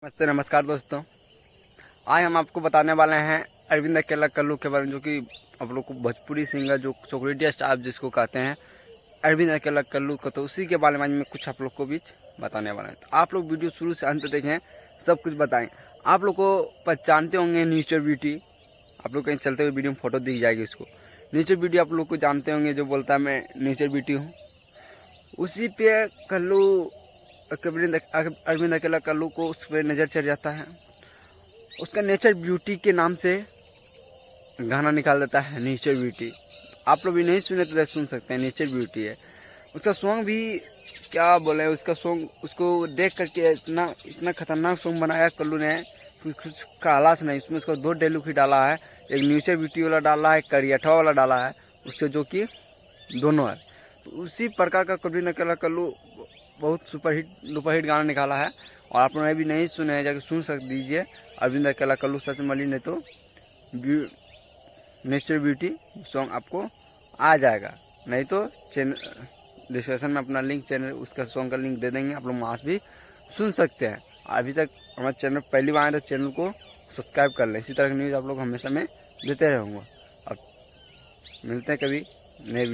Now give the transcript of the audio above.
नमस्ते नमस्कार दोस्तों। आज हम आपको बताने वाले हैं अरविंद अकेला कल्लू के बारे में, जो कि आप लोग को भोजपुरी सिंगर जो चॉकलेटिया स्टार जिसको कहते हैं अरविंद अकेला कल्लू का, तो उसी के बारे में आज मैं कुछ आप लोग को बीच बताने वाला है। तो आप लोग वीडियो शुरू से अंत देखें, सब कुछ बताएं। आप लोग को पहचानते होंगे नेचर ब्यूटी, आप लोग कहीं चलते हुए वीडियो में फोटो दिख जाएगी उसको। नेचर ब्यूटी आप लोग को जानते होंगे, जो बोलता है मैं नेचर ब्यूटी हूँ। उसी पे कल्लू अरविंद अकेला कल्लू को उस पर नज़र चढ़ जाता है। उसका नेचर ब्यूटी के नाम से गाना निकाल देता है, नेचर ब्यूटी। आप लोग भी नहीं सुने तो सुन सकते हैं, नेचर ब्यूटी है उसका सॉन्ग भी। क्या बोले, उसका सॉन्ग उसको देख करके इतना खतरनाक सॉन्ग बनाया कल्लू ने, कुछ काला से नहीं। उसमें उसका दो डेलुक ही डाला है, एक नेचर ब्यूटी वाला डाला है, करियठा वाला डाला है उससे, जो कि दोनों है। तो उसी प्रकार का अरविंद अकेला कल्लू बहुत सुपरहिट गाना निकाला है। और आप लोगों ने भी नहीं सुने हैं, जाके सुन दीजिए अरविंद अकेला कल्लू सच मली, नहीं तो नेचर ब्यूटी सॉन्ग आपको आ जाएगा। नहीं तो डिस्क्रिप्शन में अपना लिंक, चैनल उसका सॉन्ग का लिंक दे देंगे, आप लोग वहाँ से भी सुन सकते हैं। अभी तक हमारे चैनल पहली बार आए तो चैनल को सब्सक्राइब कर लें। इसी तरह की न्यूज़ आप लोग हमेशा में देते रहूँगा। अब मिलते हैं कभी नए